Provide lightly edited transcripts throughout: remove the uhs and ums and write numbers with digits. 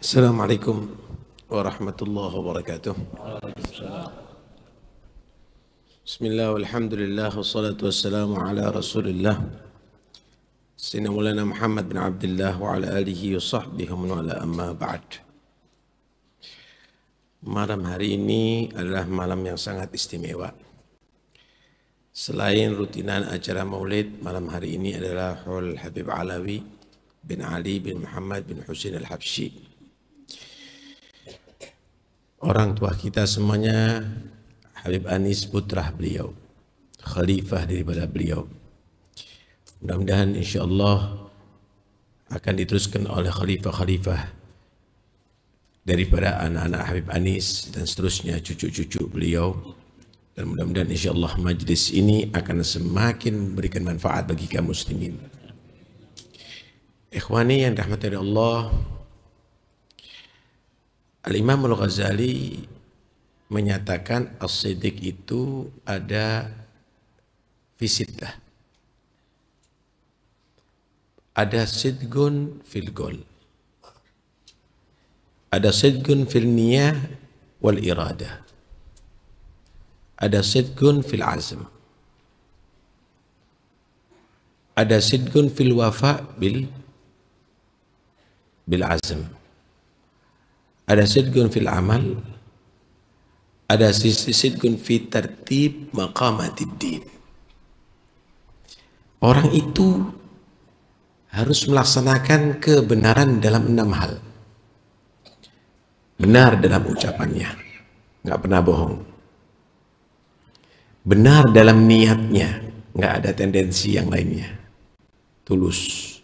Assalamualaikum warahmatullahi wabarakatuh. Bismillah walhamdulillah wassalatu wassalamu ala rasulillah Sayyidina Maulana Muhammad bin Abdullah wa ala alihi wa sahbihi wa ala amma ba'd. Malam hari ini adalah malam yang sangat istimewa. Selain rutinan acara maulid, malam hari ini adalah Haul Habib Alawi bin Ali bin Muhammad bin Husain al-Habsyi. Orang tua kita semuanya, Habib Anis putra beliau, khalifah daripada beliau. Mudah-mudahan insyaAllah akan diteruskan oleh khalifah-khalifah daripada anak-anak Habib Anis dan seterusnya cucu-cucu beliau. Dan mudah-mudahan insyaAllah majlis ini akan semakin memberikan manfaat bagi kaum muslimin. Ikhwani yang dirahmati Allah, Al-Imam Al-Ghazali menyatakan as-siddiq itu ada fisitlah. Ada sidgun fil gol. Ada sidgun fil niyah wal iradah. Ada sidgun fil azm. Ada sidgun fil wafa bil azm. Ada sidgun fil amal, ada sidgun fi tertib maqamatid din. Orang itu harus melaksanakan kebenaran dalam 6 hal. Benar dalam ucapannya, nggak pernah bohong. Benar dalam niatnya, nggak ada tendensi yang lainnya. Tulus.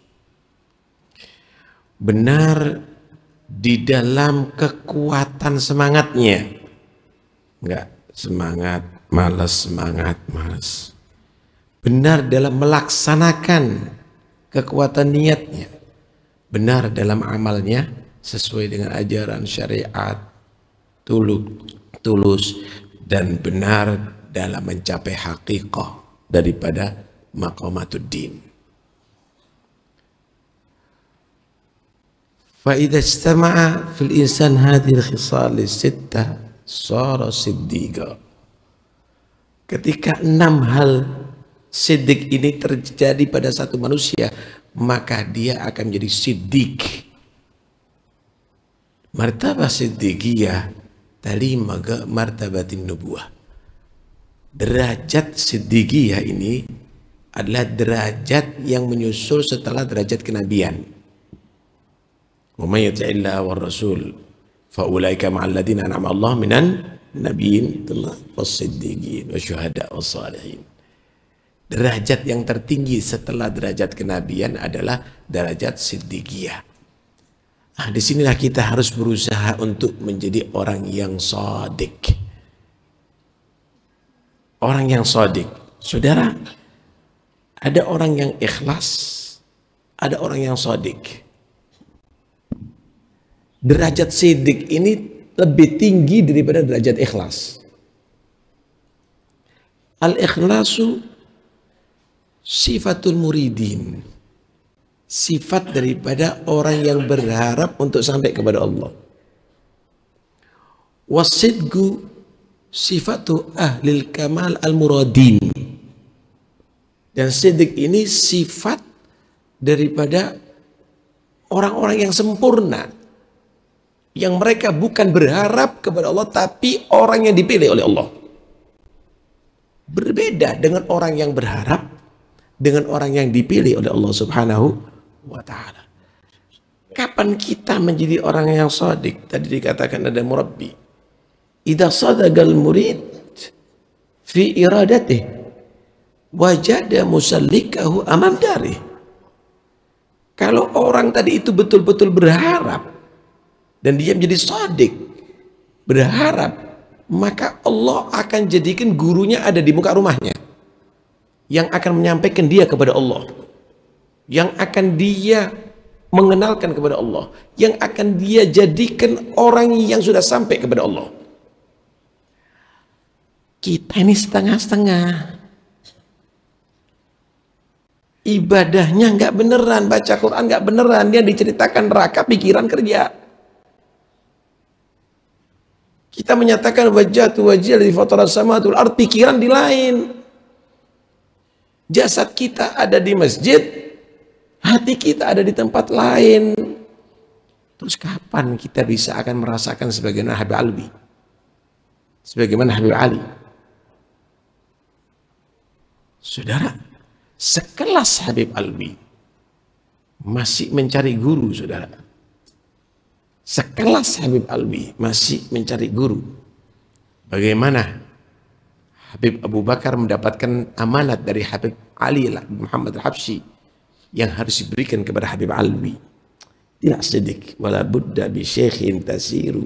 Benar di dalam kekuatan semangatnya, enggak semangat malas. Benar dalam melaksanakan kekuatan niatnya, benar dalam amalnya sesuai dengan ajaran syariat, tulus dan benar dalam mencapai hakikah daripada maqamatud din. فإذا اجتمع في الإنسان هذه الخصال الستة صار صديقا. Ketika 6 hal siddiq ini terjadi pada satu manusia, maka dia akan menjadi siddiq. Martabah siddiqiyah tali maga martabatin nubuwah. Derajat siddiqiyah ini adalah derajat yang menyusul setelah derajat kenabian. وَمَنْ يُطِعِ اللَّهَ وَالرَّسُولَ فَأُولَئِكَ مَعَ الَّذِينَ أَنْعَمَ اللَّهُ مِنَ النَّبِيِّينَ وَالصِّدِّيقِينَ وَالشُّهَدَاءِ وَالصَّالِحِينَ. Derajat yang tertinggi setelah derajat kenabian adalah derajat siddiqiyah. Nah, disinilah kita harus berusaha untuk menjadi orang yang shadiq. Orang yang shadiq. Saudara, ada orang yang ikhlas, ada orang yang shadiq. Derajat siddiq ini lebih tinggi daripada derajat ikhlas. Al-ikhlasu sifatul muridin. Sifat daripada orang yang berharap untuk sampai kepada Allah. Wasidgu sifatu ahlil kamal al-muradin. Dan siddiq ini sifat daripada orang-orang yang sempurna, yang mereka bukan berharap kepada Allah, tapi orang yang dipilih oleh Allah. Berbeda dengan orang yang berharap, dengan orang yang dipilih oleh Allah Subhanahu wa ta'ala. Kapan kita menjadi orang yang shadiq? Tadi dikatakan ada murabbi. Idza sadagal murid fi iradatih wajada musallikahu amam darih. Kalau orang tadi itu betul-betul berharap dan dia menjadi shadiq, berharap, maka Allah akan jadikan gurunya ada di muka rumahnya, yang akan menyampaikan dia kepada Allah, yang akan dia mengenalkan kepada Allah, yang akan dia jadikan orang yang sudah sampai kepada Allah. Kita ini setengah-setengah. Ibadahnya nggak beneran, baca Quran nggak beneran, dia diceritakan neraka, pikiran kerja. Kita menyatakan wajjahtu wajhiya lillazi fatara samawati wal ardh, pikiran di lain. Jasad kita ada di masjid, hati kita ada di tempat lain. Terus kapan kita bisa akan merasakan sebagaimana Habib Alwi? Sebagaimana Habib Ali? Saudara, sekelas Habib Alwi masih mencari guru, saudara. Sekelas Habib Alwi masih mencari guru. Bagaimana Habib Abu Bakar mendapatkan amanat dari Habib Ali Muhammad Al-Habsyi yang harus diberikan kepada Habib Alwi? Tidak sedikit. Wala budda bi syekhin tasiru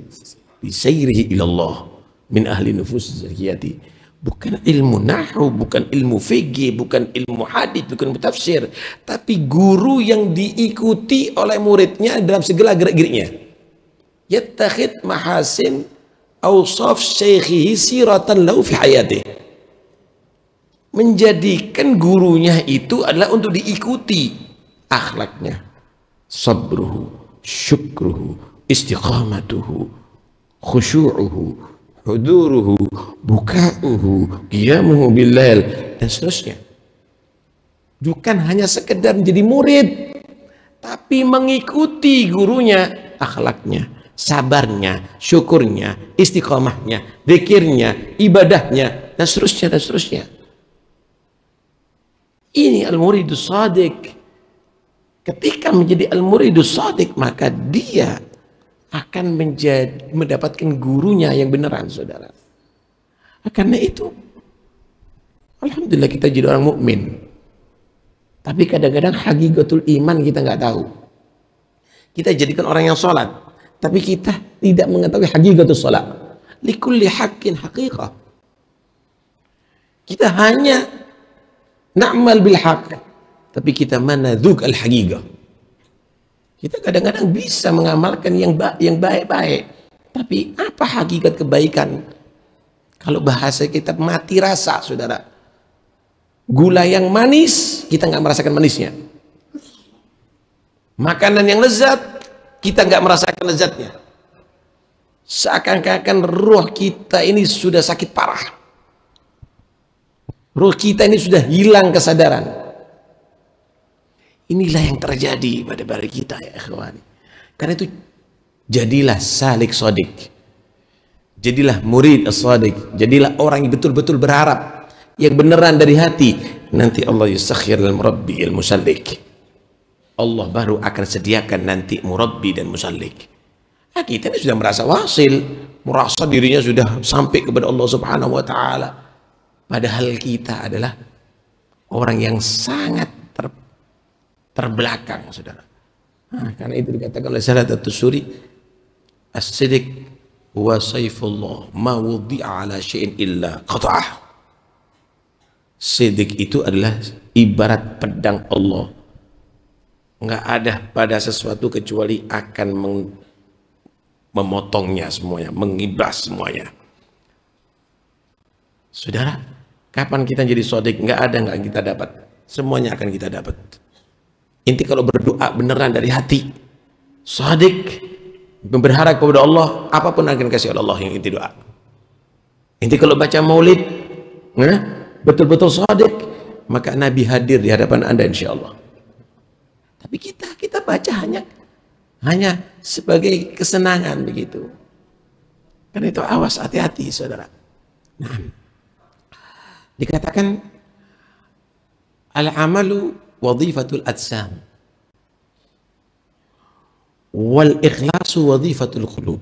bi sayrihi ilallah min ahli nufus zakiyati. Bukan ilmu nahwu, bukan ilmu fikih, bukan ilmu hadits, bukan ilmu tafsir, tapi guru yang diikuti oleh muridnya dalam segala gerak-geriknya. Yattakhid mahasin awsaf syekhihi siratan lahu fi hayatih. Menjadikan gurunya itu adalah untuk diikuti akhlaknya, sabruhu, syukruhu, istiqamatuhu, khusyu'uhu, huduruhu, buka'uhu, qiyamuhu billail, dan seterusnya. Bukan hanya sekedar menjadi murid, tapi mengikuti gurunya, akhlaknya, sabarnya, syukurnya, istiqamahnya, zikirnya, ibadahnya, dan seterusnya, dan seterusnya. Ini al-muridus shadiq. Ketika menjadi al-muridus shadiq, maka dia akan mendapatkan gurunya yang beneran, saudara. Karena itu, alhamdulillah kita jadi orang mukmin. Tapi kadang-kadang haqiqatul iman kita nggak tahu. Kita jadikan orang yang sholat, tapi kita tidak mengetahui haqiqatul sholat. Likulli haqqin haqiqah. Kita hanya na'mal bil haqq, tapi kita manadzuk al haqiqah. Kita kadang-kadang bisa mengamalkan yang baik-baik, tapi apa hakikat kebaikan? Kalau bahasa kita mati rasa, saudara. Gula yang manis, kita nggak merasakan manisnya. Makanan yang lezat, kita nggak merasakan lezatnya. Seakan-akan roh kita ini sudah sakit parah. Roh kita ini sudah hilang kesadaran. Inilah yang terjadi pada diri kita, ya ikhwan. Karena itu jadilah salik shadiq. Jadilah murid as-shadiq. Jadilah orang yang betul-betul berharap, yang beneran dari hati. Nanti Allah yusakhir lil murabbi al musallik. Allah baru akan sediakan nanti murabbi dan musallik. Nah, kita ini sudah merasa wasil, merasa dirinya sudah sampai kepada Allah Subhanahu wa taala. Padahal kita adalah orang yang sangat terbelakang, saudara. Nah, karena itu dikatakan oleh Salat At-Tusuri, as-sidq wa sayfullah ma wudi'a ala syai'in illa qata'ah. Sidq itu adalah ibarat pedang Allah. Nggak ada pada sesuatu kecuali akan memotongnya semuanya, mengibas semuanya. Saudara, kapan kita jadi shadiq? Nggak ada nggak kita dapat. Semuanya akan kita dapat. Inti kalau berdoa beneran dari hati, shadiq, berharap kepada Allah, apapun akan kasih oleh Allah yang inti doa. Inti kalau baca maulid, betul-betul shadiq, maka Nabi hadir di hadapan Anda insya Allah. Tapi kita baca hanya sebagai kesenangan begitu. Karena itu awas, hati-hati, saudara. Nah, dikatakan al-amalu wadhifatul adsam wal ikhlasu wadhifatul qulub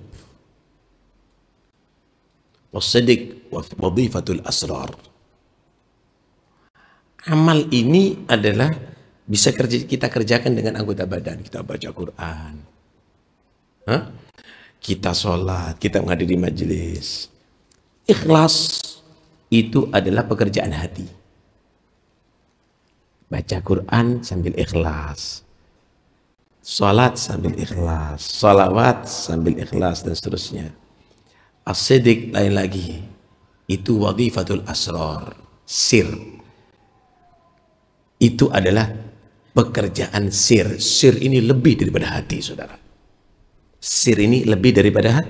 was-sidq wadhifatul asrar. Amal ini adalah bisa kita kerjakan dengan anggota badan. Kita baca Quran, kita sholat, kita menghadiri majelis. Ikhlas itu adalah pekerjaan hati. Baca Quran sambil ikhlas, sholat sambil ikhlas, sholawat sambil ikhlas, dan seterusnya. As-sidq lain lagi, itu wadhifatul asrar, sir. Itu adalah pekerjaan sir. Sir ini lebih daripada hati, saudara. Sir ini lebih daripada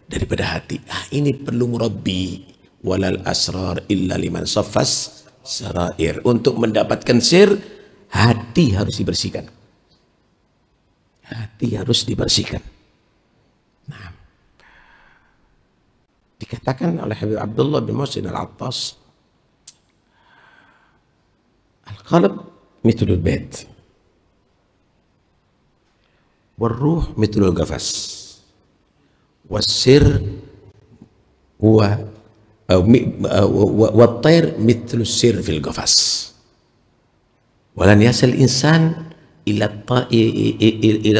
daripada hati. Ini perlu murabbi. Walal asrar illa liman saffas sarair. Untuk mendapatkan sir, hati harus dibersihkan. Hati harus dibersihkan. Nah, dikatakan oleh Habib Abdullah bin Muhsin Al-Attas, al-qalb mithlul bait, wal-ruh mithlul gafas, was-sir huwa wat-tayr mithlus sir fil gafas. Walan yasal insan ila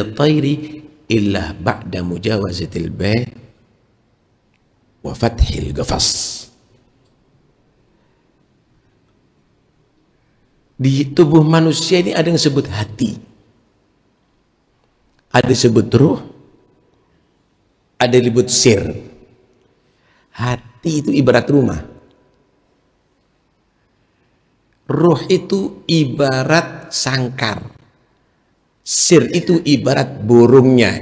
at-tayri illa ba'da mujawazatil bait wa fathil gafas. Di tubuh manusia ini ada yang disebut hati, ada yang disebut ruh, ada yang disebut sir. Hati itu ibarat rumah, ruh itu ibarat sangkar, sir itu ibarat burungnya.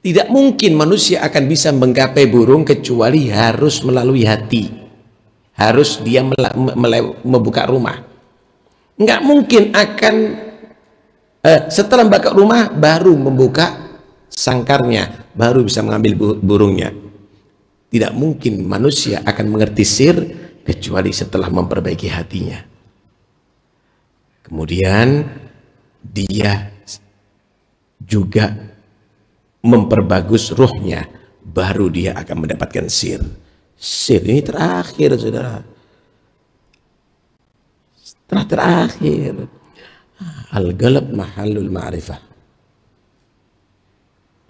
Tidak mungkin manusia akan bisa menggapai burung kecuali harus melalui hati. Harus dia membuka rumah. Nggak mungkin akan setelah membuka rumah baru membuka sangkarnya, baru bisa mengambil burungnya. Tidak mungkin manusia akan mengerti sir kecuali setelah memperbaiki hatinya. Kemudian dia juga memperbagus ruhnya, baru dia akan mendapatkan sir. Sir ini terakhir, saudara. Terakhir. Al-qalb mahallul ma'rifah.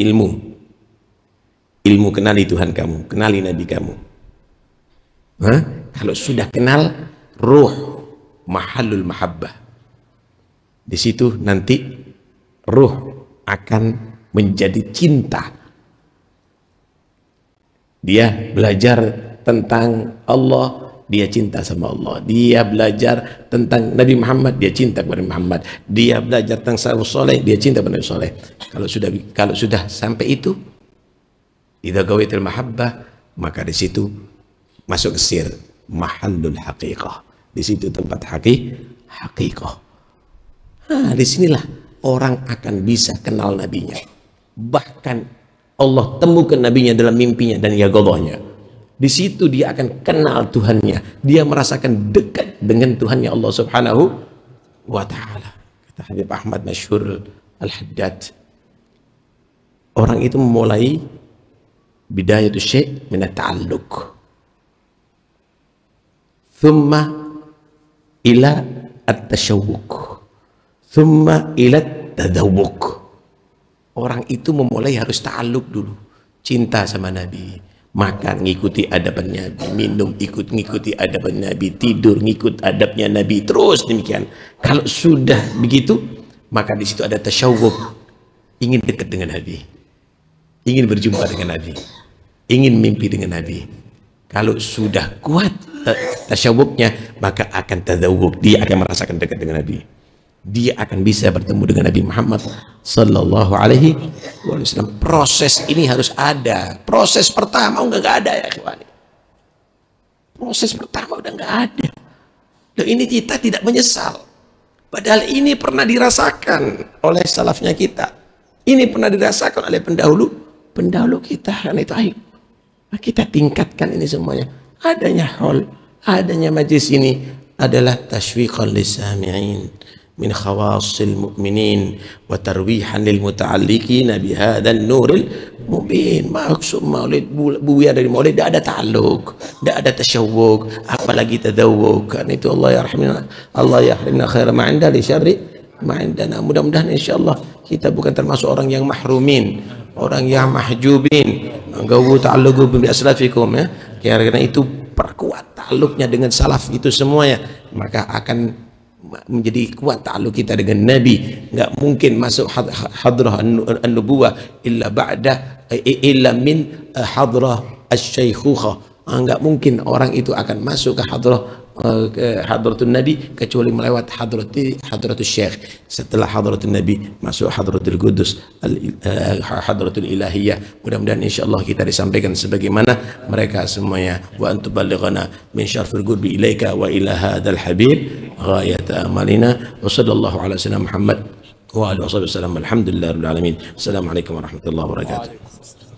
Ilmu kenali Tuhan kamu, kenali Nabi kamu. Kalau sudah kenal, ruh mahallul mahabbah. Di situ nanti ruh akan menjadi cinta. Dia belajar tentang Allah, dia cinta sama Allah. Dia belajar tentang Nabi Muhammad, dia cinta kepada Muhammad. Dia belajar tentang salafus saleh, dia cinta kepada Nabi saleh. Kalau sudah sampai itu, idza gawaitil mahabbah, maka di situ masuk ke sir, mahallul haqiqah. Di situ tempat haqiqah. Disinilah orang akan bisa kenal nabinya. Bahkan Allah temukan nabinya dalam mimpinya dan yaqadhahnya. Di situ dia akan kenal Tuhannya. Dia merasakan dekat dengan Tuhannya Allah Subhanahu wa taala. Kata Habib Ahmad Masyhur Al-Haddad, orang itu memulai bidayatul syai' min at-ta'alluq. Thumma ila at-tashawwuq. Thumma ila at-tadawwuq. Orang itu memulai harus ta'alluq dulu, cinta sama Nabi, makan ngikuti adab Nabi, minum ngikuti adab Nabi, tidur ngikut adabnya Nabi, terus demikian. Kalau sudah begitu, maka di situ ada tasyawwuq, ingin dekat dengan Nabi, ingin berjumpa dengan Nabi, ingin mimpi dengan Nabi. Kalau sudah kuat tasyawwuqnya, maka akan tadawwuq, dia akan merasakan dekat dengan Nabi. Dia akan bisa bertemu dengan Nabi Muhammad sallallahu alaihi wasallam. Proses ini harus ada. Proses pertama udah nggak ada, ya ikhwani. Proses pertama udah nggak ada. Dan ini kita tidak menyesal. Padahal ini pernah dirasakan oleh salafnya kita. Ini pernah dirasakan oleh pendahulu kita. Karena itu ayo kita tingkatkan ini semuanya. Adanya hall, adanya majlis ini adalah tashwiqan lisami'in min khawasil mu'minin wa tarwihan lil muta'alliqina bihadzal nuril mubin. Maksud maulid, buya dari maulid tidak ada ta'alluq, tidak ada tasyawwuq, apalagi tadawwuq. Karena itu Allah yahrimna khaira ma 'inda li syarri ma 'indana. Mudah-mudahan insyaallah kita bukan termasuk orang yang mahrumin, orang yang mahjubin. Engkau ta'alluqu bi aslafikum, ya. Karena itu perkuat ta'alluqnya dengan salaf itu semuanya, maka akan menjadi kuat ta'alluq kita dengan Nabi. Nggak mungkin masuk hadrah an-nubuwah illa min hadrah asy-syaikhukhah. Nggak mungkin orang itu akan masuk ke hadrah ke hadratul Nabi kecuali melewat hadratul Syekh. Setelah hadratul Nabi masuk hadratul Qudus, hadratul Ilahiyah. Mudah-mudahan insyaallah kita disampaikan sebagaimana mereka semuanya. Wa antuballighana min syarfil qurbi ilaika wa ila hadzal habib ghayat amalina wa sallallahu ala sayyidina Muhammad wa alihi wasallam. Alhamdulillahirabbil alamin. Assalamualaikum warahmatullahi wabarakatuh.